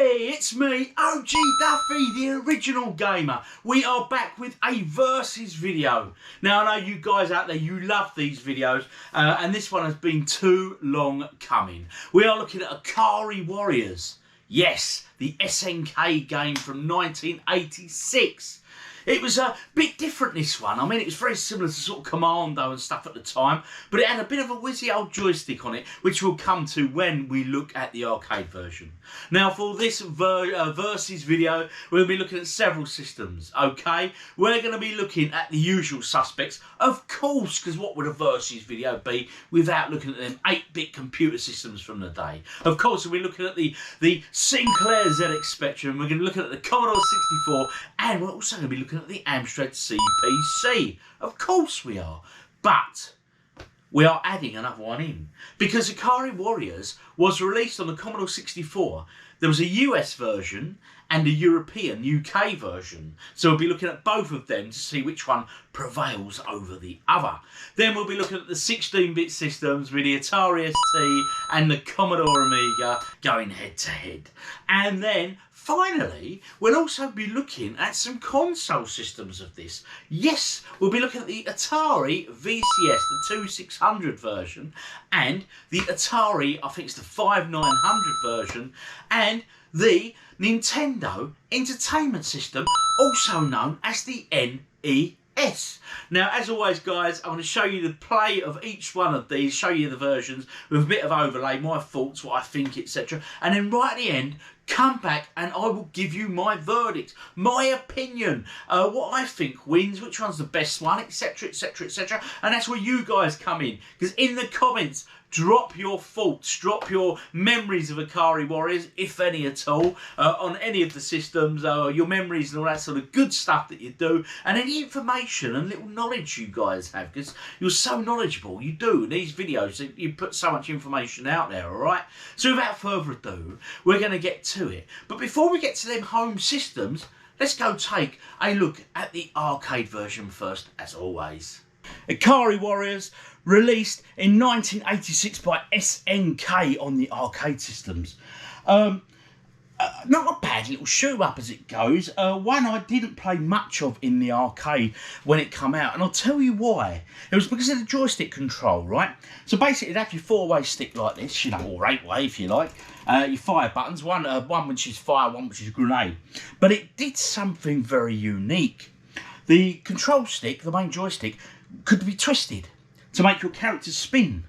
Hey, it's me, OGDuffy, the original gamer. We are back with a versus video. Now, I know you guys out there, you love these videos, and this one has been too long coming. We are looking at Ikari Warriors. Yes, the SNK game from 1986. It was a bit different, this one. I mean, it was very similar to sort of Commando and stuff at the time, but it had a bit of a whizzy old joystick on it, which we'll come to when we look at the arcade version. Now, for this versus video, we'll be looking at several systems, okay? We're going to be looking at the usual suspects, of course, because what would a versus video be without looking at them 8-bit computer systems from the day? Of course, we'll be looking at the Sinclair ZX Spectrum, we're going to be looking at the Commodore 64, and we're also going to be looking at the Amstrad CPC. Of course we are, but we are adding another one in because Ikari Warriors was released on the Commodore 64. There was a US version and a European UK version, so we'll be looking at both of them to see which one prevails over the other. Then we'll be looking at the 16-bit systems with the Atari ST and the Commodore Amiga going head to head. And then finally, we'll also be looking at some console systems of this. Yes, we'll be looking at the Atari VCS, the 2600 version, and the Atari, I think it's the 5900 version, and the Nintendo Entertainment System, also known as the NES. Now, as always, guys, I'm going to show you the play of each one of these, show you the versions with a bit of overlay, my thoughts, what I think, etc. And then right at the end, come back and I will give you my verdict, my opinion, what I think wins, which one's the best one, etc, etc, etc. And that's where you guys come in, because in the comments, drop your thoughts, drop your memories of Ikari Warriors, if any at all, on any of the systems, your memories and all that sort of good stuff that you do, and any information and little knowledge you guys have, because you're so knowledgeable, you do, in these videos, you put so much information out there, alright? So without further ado, we're going to get to it. But before we get to them home systems, let's go take a look at the arcade version first, as always. Ikari Warriors, released in 1986 by SNK on the arcade systems. Not a bad little shoot-up as it goes. One I didn't play much of in the arcade when it came out, and I'll tell you why. It was because of the joystick control, right? So basically, it'd have your 4-way stick like this, you know, or 8-way if you like. Your fire buttons, one which is fire, one which is grenade. But it did something very unique. The control stick, the main joystick, could be twisted to make your character spin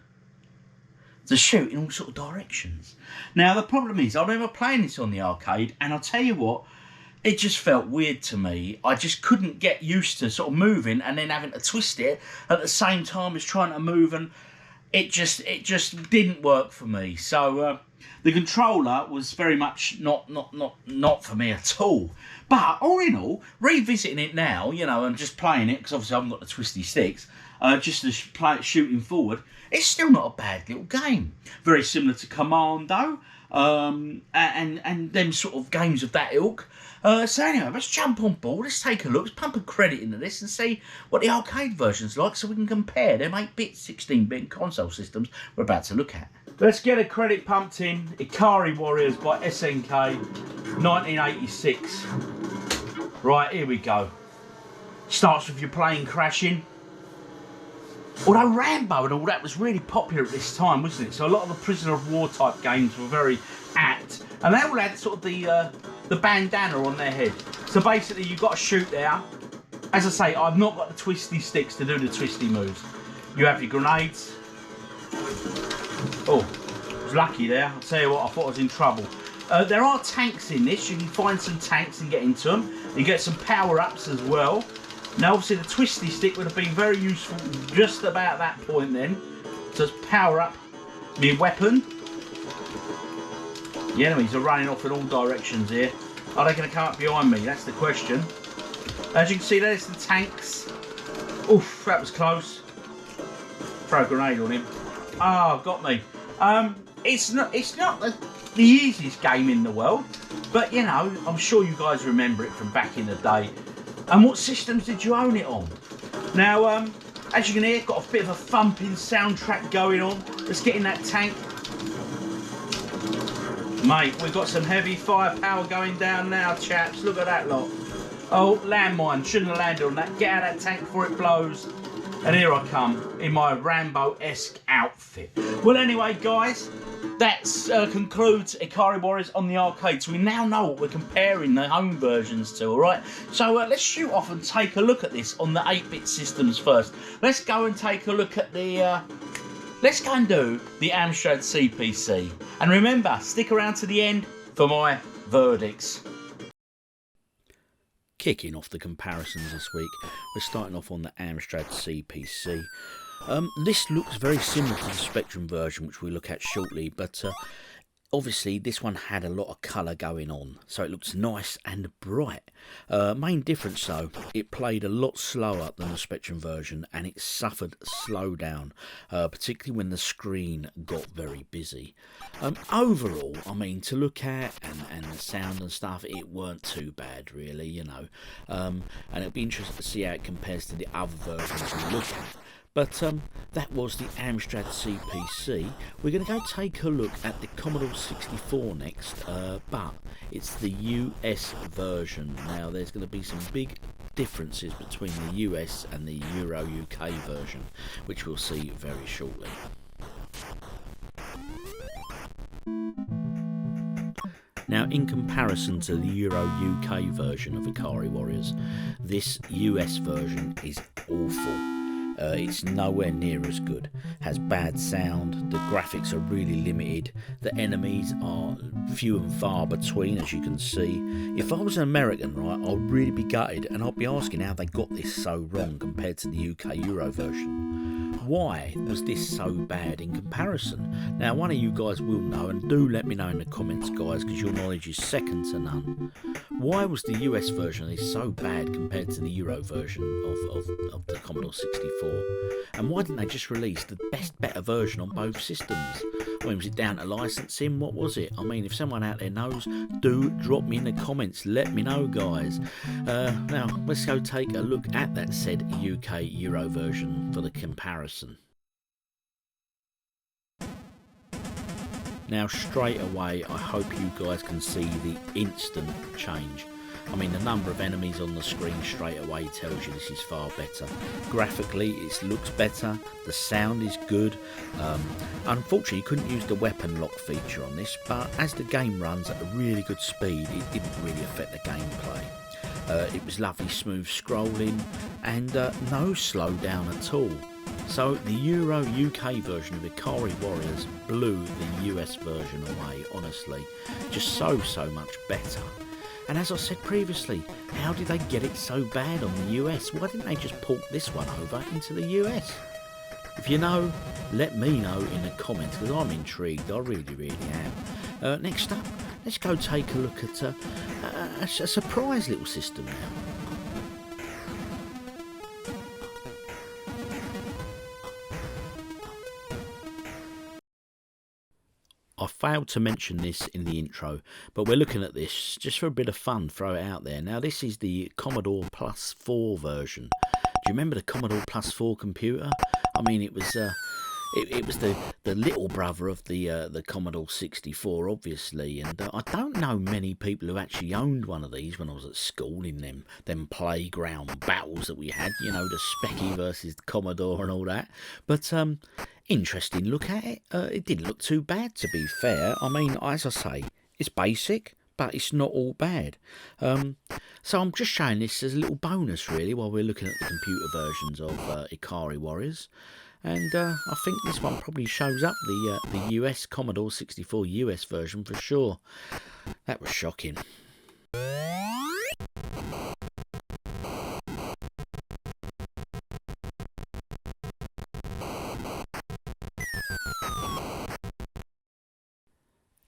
to shoot in all sort of directions. Now the problem is, I remember playing this on the arcade, and I'll tell you what, it just felt weird to me. I just couldn't get used to sort of moving and then having to twist it at the same time as trying to move, and it just didn't work for me. So the controller was very much not for me at all. But all in all, revisiting it now, you know, and just playing it, because obviously I haven't got the twisty sticks, just to play it shooting forward, it's still not a bad little game. Very similar to Commando, and them sort of games of that ilk. So anyway, let's jump on board, let's take a look, let's pump a credit into this and see what the arcade version's like, so we can compare them 8-bit, 16-bit console systems we're about to look at. Let's get a credit pumped in. Ikari Warriors by SNK, 1986. Right, here we go. Starts with your plane crashing. Although Rambo and all that was really popular at this time, wasn't it? So a lot of the prisoner of war type games were very apt, and they all had sort of the bandana on their head. So basically, you've got to shoot there. As I say, I've not got the twisty sticks to do the twisty moves. You have your grenades. Oh, I was lucky there. I'll tell you what, I thought I was in trouble. There are tanks in this. You can find some tanks and get into them. You get some power-ups as well. Now, obviously, the twisty stick would have been very useful just about that point then. So let's power up my weapon. The enemies are running off in all directions here. Are they going to come up behind me? That's the question. As you can see, there's the tanks. Oof, that was close. Throw a grenade on him. Ah, oh, got me. It's not the easiest game in the world, but you know, I'm sure you guys remember it from back in the day. And what systems did you own it on? Now, as you can hear, got a bit of a thumping soundtrack going on. Let's get in that tank. Mate, we've got some heavy firepower going down now, chaps. Look at that lot. Oh, landmine. Shouldn't have landed on that. Get out of that tank before it blows. And here I come in my Rambo-esque outfit. Well, anyway, guys, that concludes Ikari Warriors on the arcade. So we now know what we're comparing the home versions to, all right? So let's shoot off and take a look at this on the 8-bit systems first. Let's go and take a look at the... let's go and do the Amstrad CPC. And remember, stick around to the end for my verdicts. Kicking off the comparisons this week, we're starting off on the Amstrad CPC. This looks very similar to the Spectrum version, which we'll look at shortly, but obviously this one had a lot of colour going on, so it looks nice and bright. Main difference though, it played a lot slower than the Spectrum version, and it suffered slowdown, particularly when the screen got very busy. Overall, I mean, to look at and the sound and stuff, it weren't too bad really, you know. And it'll be interesting to see how it compares to the other versions we look at. But that was the Amstrad CPC. We're going to go take a look at the Commodore 64 next, but it's the US version. Now, there's going to be some big differences between the US and the Euro UK version, which we'll see very shortly. Now, in comparison to the Euro UK version of Ikari Warriors, this US version is awful. It's nowhere near as good. Has bad sound, the graphics are really limited, the enemies are few and far between, as you can see. If I was an American, right, I'd really be gutted, and I'd be asking how they got this so wrong compared to the UK Euro version. Why was this so bad in comparison? Now, one of you guys will know, and do let me know in the comments, guys, because your knowledge is second to none. Why was the US version of this so bad compared to the Euro version of the Commodore 64? And why didn't they just release the better version on both systems? I mean, was it down to licensing? What was it? I mean, if someone out there knows, do drop me in the comments. Let me know, guys. Now, let's go take a look at that said UK Euro version for the comparison. Now, straight away, I hope you guys can see the instant change. I mean, the number of enemies on the screen straight away tells you this is far better. Graphically, it looks better, the sound is good. Unfortunately, you couldn't use the weapon lock feature on this, but as the game runs at a really good speed, it didn't really affect the gameplay. It was lovely smooth scrolling, and no slowdown at all. So the Euro UK version of Ikari Warriors blew the US version away, honestly. Just so much better. And as I said previously, how did they get it so bad on the US? Why didn't they just port this one over into the US? If you know, let me know in the comments, because I'm intrigued. I really am. Next up, let's go take a look at a surprise little system now. I failed to mention this in the intro, but we're looking at this just for a bit of fun, throw it out there. Now, this is the Commodore Plus 4 version. Do you remember the Commodore Plus 4 computer? I mean, it was the little brother of the Commodore 64, obviously, and I don't know many people who actually owned one of these when I was at school in them playground battles that we had, you know, the Specky versus the Commodore and all that. But interesting look at it. It didn't look too bad, to be fair. I mean, as I say, it's basic, but it's not all bad. So I'm just showing this as a little bonus, really, while we're looking at the computer versions of Ikari Warriors. And I think this one probably shows up the US Commodore 64 US version for sure. That was shocking.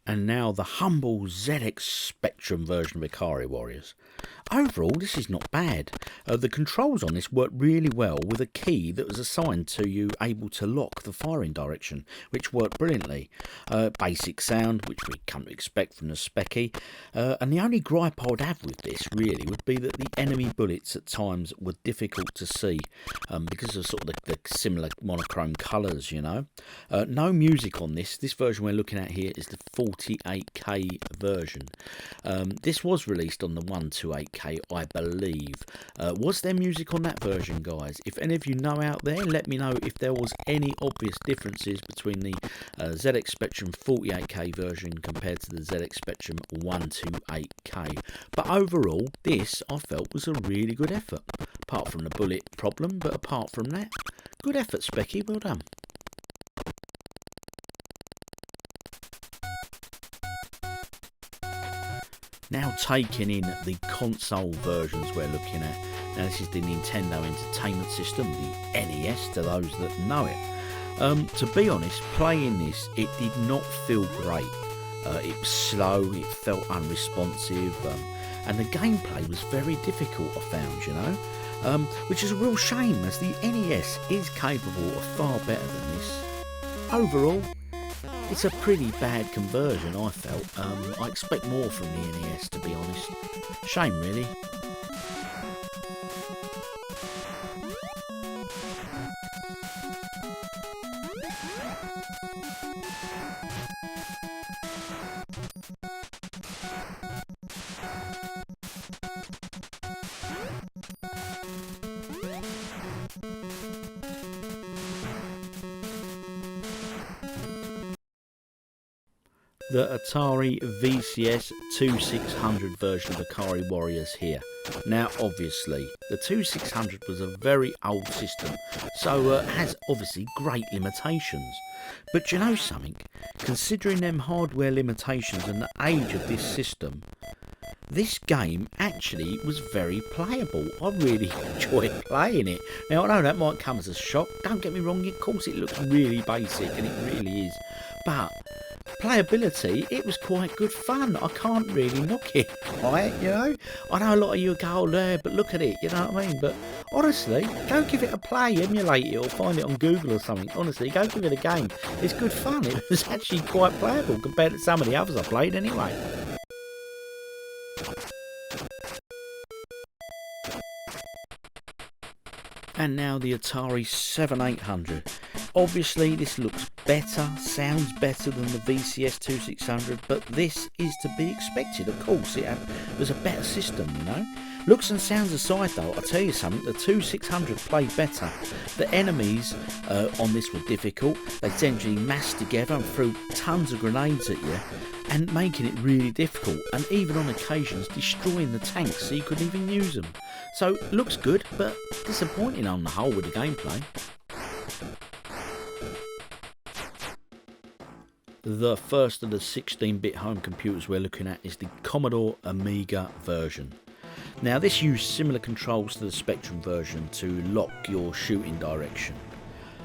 And now the humble ZX Spectrum version of Ikari Warriors. Overall, this is not bad. The controls on this work really well with a key that was assigned to you able to lock the firing direction, which worked brilliantly. Basic sound, which we come to expect from the Specky. And the only gripe I would have with this really would be that the enemy bullets at times were difficult to see because of sort of the similar monochrome colours, you know. No music on this. This version we're looking at here is the 40 48K version. This was released on the 128K, I believe. Was there music on that version, guys? If any of you know out there, let me know if there was any obvious differences between the ZX Spectrum 48K version compared to the ZX Spectrum 128K. But overall, this I felt was a really good effort. Apart from the bullet problem, but apart from that, good effort, Specky, well done. Now taking in the console versions we're looking at. Now this is the Nintendo Entertainment System, the NES to those that know it. To be honest, playing this, it did not feel great. It was slow, it felt unresponsive, and the gameplay was very difficult, I found, you know. Which is a real shame, as the NES is capable of far better than this. Overall, it's a pretty bad conversion, I felt. I expect more from the NES, to be honest. Shame, really. The Atari VCS 2600 version of Ikari Warriors here. Now obviously the 2600 was a very old system, so has obviously great limitations. But you know something, considering them hardware limitations and the age of this system, this game actually was very playable. I really enjoyed playing it. Now I know that might come as a shock, don't get me wrong, of course it looks really basic and it really is, but playability, it was quite good fun. I can't really knock it, right? You know, I know a lot of you go, oh, there, but look at it, you know what I mean? But honestly, go give it a play, emulate it, or find it on Google or something. Honestly, go give it a game. It's good fun. It was actually quite playable compared to some of the others I played anyway. And now the Atari 7800. Obviously this looks better, sounds better than the VCS 2600, but this is to be expected. Of course, it was a better system, you know. Looks and sounds aside though, I'll tell you something, the 2600 played better. The enemies on this were difficult. They essentially massed together and threw tons of grenades at you, and making it really difficult, and even on occasions destroying the tanks so you couldn't even use them. So looks good, but disappointing on the whole with the gameplay. The first of the 16-bit home computers we're looking at is the Commodore Amiga version. Now this used similar controls to the Spectrum version to lock your shooting direction.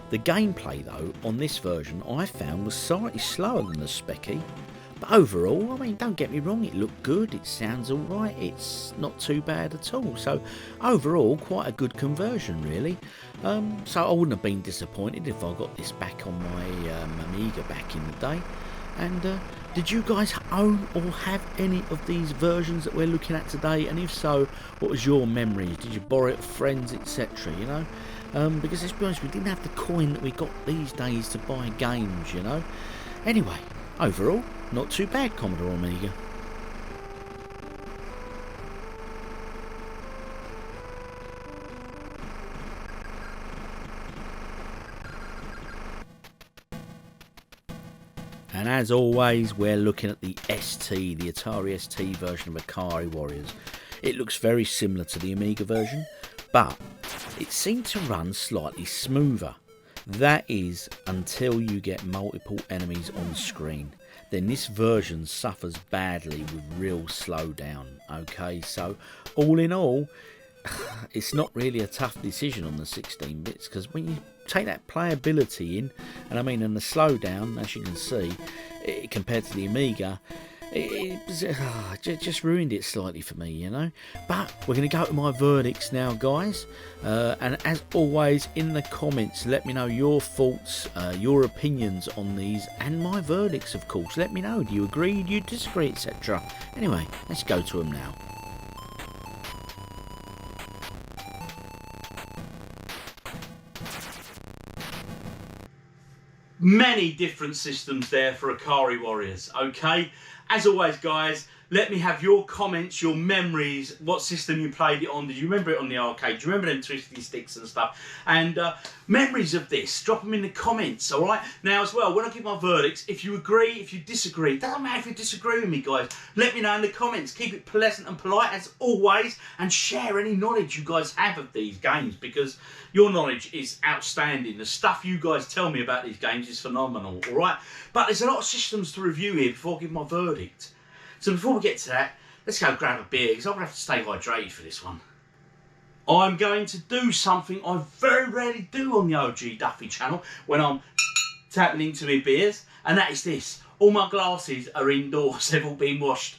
The gameplay though on this version I found was slightly slower than the Specky, but overall, I mean, don't get me wrong, it looked good, it sounds alright, it's not too bad at all. So overall, quite a good conversion really. So I wouldn't have been disappointed if I got this back on my Amiga back in the day. And did you guys own or have any of these versions that we're looking at today? And if so, what was your memories? Did you borrow it from friends, etc., you know? Because let's be honest, we didn't have the coin that we got these days to buy games, you know? Anyway, overall, not too bad, Commodore Amiga. And as always, we're looking at the ST, the Atari ST version of Ikari Warriors. It looks very similar to the Amiga version, but it seemed to run slightly smoother. That is until you get multiple enemies on screen. Then this version suffers badly with real slowdown. Okay, so all in all, it's not really a tough decision on the 16 bits, because when you take that playability in, and I mean, and the slowdown, as you can see, compared to the Amiga, it just ruined it slightly for me, you know. But we're going to go to my verdicts now, guys, and as always, in the comments, let me know your thoughts, your opinions on these, and my verdicts, of course. Let me know, do you agree, do you disagree, etc. Anyway, let's go to them now. many different systems there for Ikari Warriors, okay? As always, guys, let me have your comments, your memories, what system you played it on. Did you remember it on the arcade? Do you remember them twisty sticks and stuff? And memories of this, drop them in the comments, all right? Now, as well, when I give my verdicts, if you agree, if you disagree, doesn't matter if you disagree with me, guys, let me know in the comments. Keep it pleasant and polite, as always, and share any knowledge you guys have of these games, because your knowledge is outstanding. The stuff you guys tell me about these games is phenomenal, all right? But there's a lot of systems to review here before I give my verdict. So before we get to that, let's go grab a beer, because I'm going to have to stay hydrated for this one. I'm going to do something I very rarely do on the OGDuffy channel when I'm tapping into my beers, and that is this. All my glasses are indoors, they've all been washed.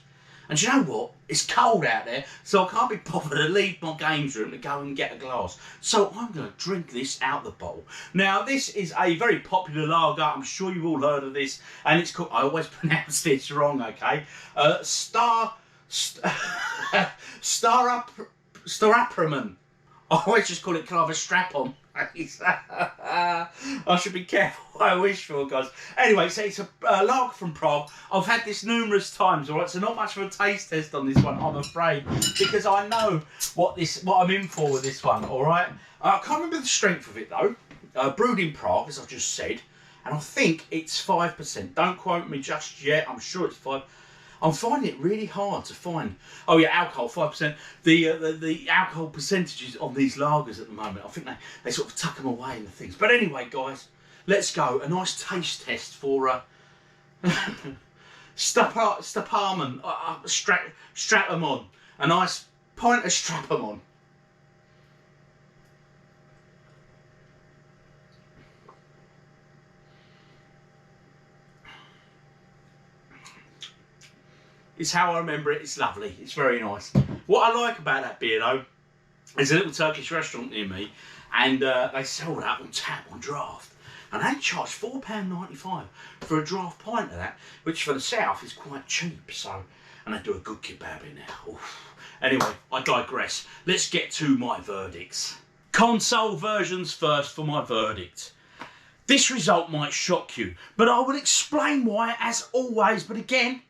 And you know what? It's cold out there, so I can't be bothered to leave my games room to go and get a glass. So I'm going to drink this out the bottle. Now, this is a very popular lager. I'm sure you've all heard of this. And it's called, I always pronounce this wrong, okay? Starapraman. I always just call it Clive a strap-on. I should be careful what I wish for, guys. Anyway, so it's a lager from Prague. I've had this numerous times, all right? So not much of a taste test on this one, I'm afraid, because I know what I'm in for with this one, all right? I can't remember the strength of it, though. Brewed in Prague, as I just said, and I think it's 5%. Don't quote me just yet. I'm sure it's 5%. I'm finding it really hard to find. Oh yeah, alcohol, 5%. The alcohol percentages on these lagers at the moment, I think they sort of tuck them away in the things. But anyway, guys, let's go. A nice taste test for Staparman, strap them on. A nice pint of strap them on. It's how I remember it. It's lovely. It's very nice. What I like about that beer, though, is a little Turkish restaurant near me, and they sell that on tap, on draft. And they charge £4.95 for a draft pint of that, which for the south is quite cheap. So, and they do a good kebab in there. Oof. Anyway, I digress. Let's get to my verdicts. Console versions first for my verdict. This result might shock you, but I will explain why, as always. But again,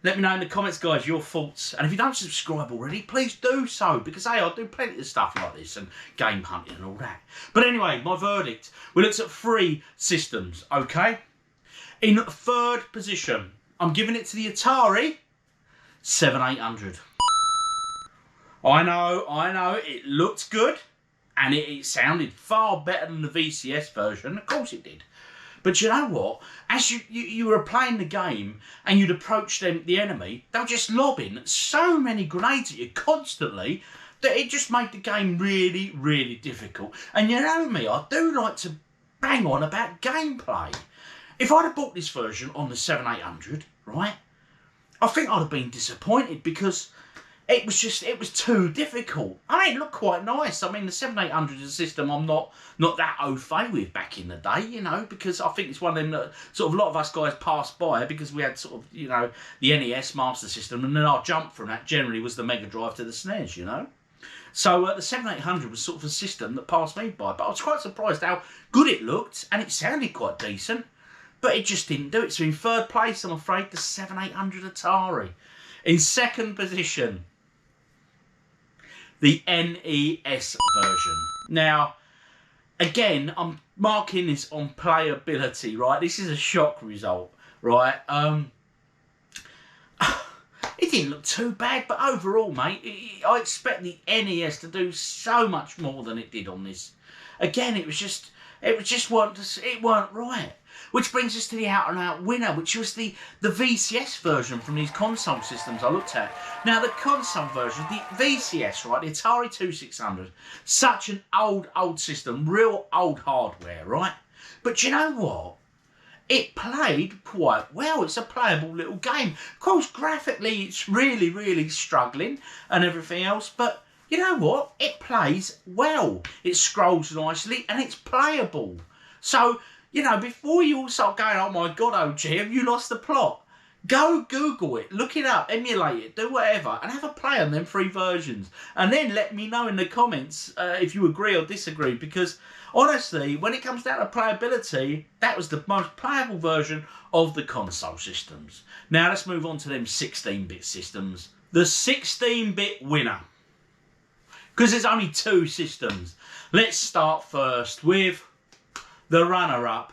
let me know in the comments, guys, your thoughts. And if you don't subscribe already, please do so. Because, hey, I do plenty of stuff like this and game hunting and all that. But anyway, my verdict. We looked at 3 systems, okay? In third position, I'm giving it to the Atari 7800. I know, it looked good. And it sounded far better than the VCS version. Of course it did. But you know what? As you were playing the game and you'd approach the enemy, they were just lobbing so many grenades at you constantly that it just made the game really, really difficult. And you know me, I do like to bang on about gameplay. If I'd have bought this version on the 7800, right, I think I'd have been disappointed because it was too difficult. I mean, it looked quite nice. I mean, the 7800 is a system I'm not that au fait with back in the day, you know, because I think it's one of them that sort of a lot of us guys passed by because we had sort of, you know, the NES Master System, and then our jump from that generally was the Mega Drive to the SNES, you know. So the 7800 was sort of a system that passed me by, but I was quite surprised how good it looked, and it sounded quite decent, but it just didn't do it. So in third place, I'm afraid, the 7800 Atari. In second position, the NES version. Now, again, I'm marking this on playability, right? This is a shock result, right? It didn't look too bad, but overall, mate, I expect the NES to do so much more than it did on this. Again, it weren't right. Which brings us to the out-and-out winner, which was the VCS version from these console systems I looked at. Now, the console version, the VCS, right, the Atari 2600, such an old system, real old hardware, right? But you know what? It played quite well. It's a playable little game. Of course, graphically, it's really, really struggling and everything else, but you know what? It plays well. It scrolls nicely and it's playable. So, you know, before you all start going, oh my God, OG, have you lost the plot? Go Google it, look it up, emulate it, do whatever, and have a play on them 3 versions. And then let me know in the comments if you agree or disagree, because honestly, when it comes down to playability, that was the most playable version of the console systems. Now let's move on to them 16-bit systems. The 16-bit winner. Because there's only 2 systems. Let's start first with the runner-up,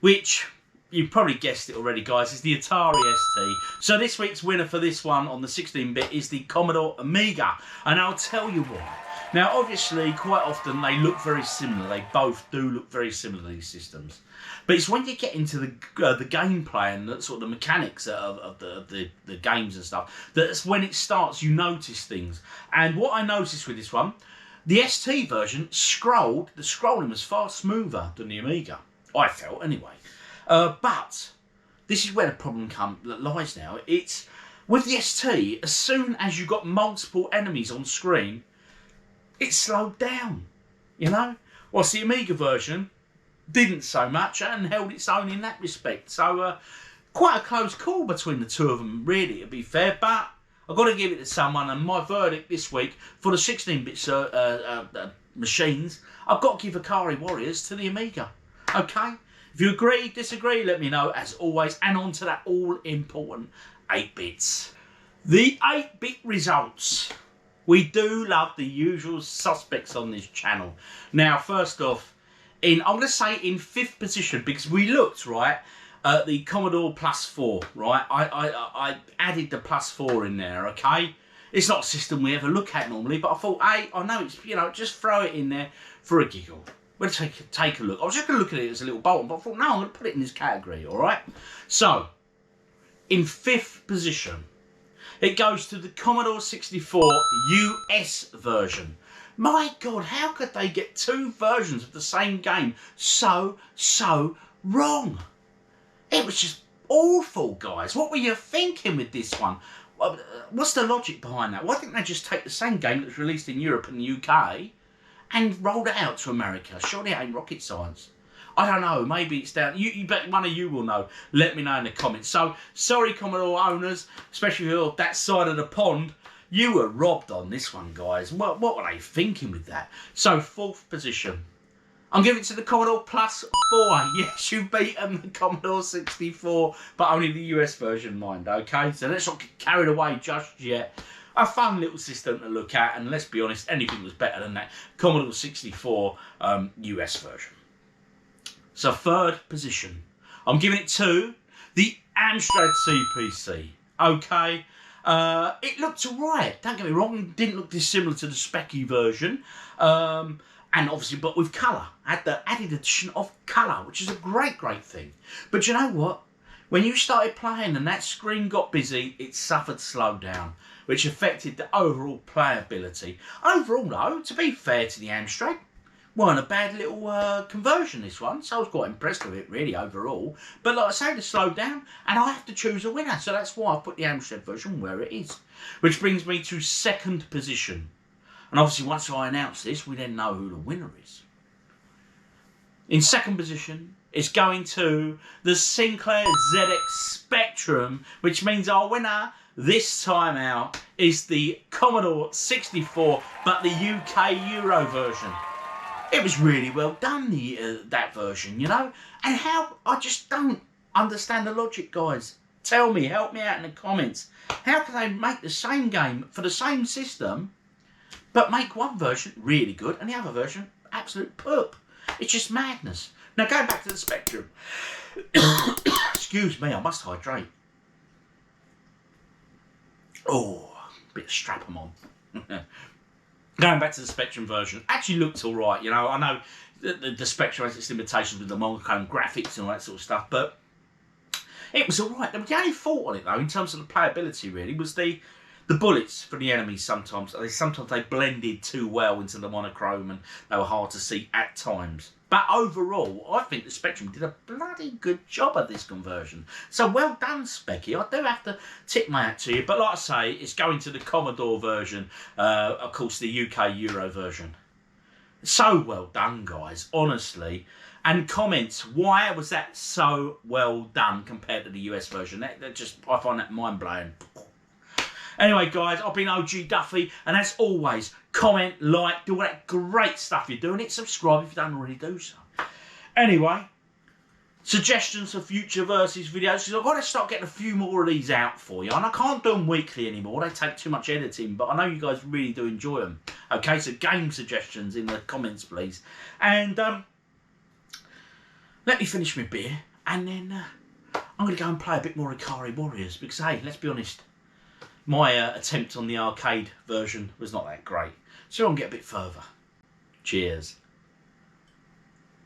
which you've probably guessed it already, guys, is the Atari ST. So this week's winner for this one on the 16-bit is the Commodore Amiga. And I'll tell you why. Now, obviously, quite often they look very similar. They both do look very similar, these systems. But it's when you get into the gameplay and the, sort of the mechanics of the games and stuff, that's when it starts, you notice things. And what I noticed with this one, the ST version the scrolling was far smoother than the Amiga. I felt, anyway. But this is where the problem lies now. It's with the ST, as soon as you got multiple enemies on screen, it slowed down, you know? Whilst the Amiga version didn't so much and held its own in that respect. So quite a close call between the 2 of them, really, to be fair. But I've got to give it to someone, and my verdict this week for the 16-bit machines, I've got to give Ikari Warriors to the Amiga, okay? If you agree, disagree, let me know, as always. And on to that all-important 8-bits. The 8-bit results. We do love the usual suspects on this channel. Now, first off, I'm going to say in 5th position, because we looked, right, at the Commodore +4, right? I added the +4 in there, okay? It's not a system we ever look at normally, but I thought, hey, I know it's, you know, just throw it in there for a giggle. We'll take a look. I was just going to look at it as a little bolt, but I thought, no, I'm going to put it in this category, all right? So, in 5th position, it goes to the Commodore 64 US version. My God, how could they get 2 versions of the same game so wrong? It was just awful, guys. What were you thinking with this one? What's the logic behind that? Why didn't they just take the same game that was released in Europe and the UK and rolled it out to America? Surely it ain't rocket science. I don't know, maybe it's down. You bet one of you will know. Let me know in the comments. So, sorry Commodore owners, especially if you're that side of the pond, you were robbed on this one, guys. What were they thinking with that? So, 4th position. I'm giving it to the Commodore +4. Yes, you've beaten the Commodore 64, but only the US version, mind, okay? So let's not get carried away just yet. A fun little system to look at, and let's be honest, anything was better than that Commodore 64 US version. So 3rd position, I'm giving it to the Amstrad CPC, okay? It looked alright, don't get me wrong, it didn't look dissimilar to the Specky version, and obviously, but with colour, had the added addition of colour, which is a great thing. But you know what? When you started playing and that screen got busy, it suffered slowdown, which affected the overall playability. Overall, though, to be fair to the Amstrad, weren't a bad little conversion, this one, so I was quite impressed with it, really, overall. But like I say, the slowdown, and I have to choose a winner, so that's why I put the Amstrad version where it is. Which brings me to 2nd position. And obviously, once I announce this, we then know who the winner is. In 2nd position, it's going to the Sinclair ZX Spectrum, which means our winner this time out is the Commodore 64, but the UK Euro version. It was really well done, that version, you know? And how, I just don't understand the logic, guys. Tell me, help me out in the comments. How can they make the same game for the same system, but make one version really good and the other version absolute poop? It's just madness. Now, going back to the Spectrum. Excuse me, I must hydrate. Oh, bit of strap 'em on. Going back to the Spectrum version, actually looked all right. You know, I know the Spectrum has its limitations with the monochrome graphics and all that sort of stuff, but it was all right. The only fault on it, though, in terms of the playability, really, was the bullets for the enemies. Sometimes they blended too well into the monochrome, and they were hard to see at times. But overall, I think the Spectrum did a bloody good job of this conversion. So well done, Specky. I do have to tip my hat to you. But like I say, it's going to the Commodore version, of course, the UK Euro version. So well done, guys, honestly. and comments. Why was that so well done compared to the US version? That just, I find that mind-blowing. Anyway, guys, I've been OGDuffy, and as always, comment, like, do all that great stuff you're doing. It subscribe if you don't already do so. Anyway, suggestions for future Versus videos, because I've got to start getting a few more of these out for you, and I can't do them weekly anymore. They take too much editing, but I know you guys really do enjoy them. Okay, so game suggestions in the comments, please. And let me finish my beer, and then I'm going to go and play a bit more Ikari Warriors, because, hey, let's be honest, my attempt on the arcade version was not that great. So I'm going to get a bit further. Cheers.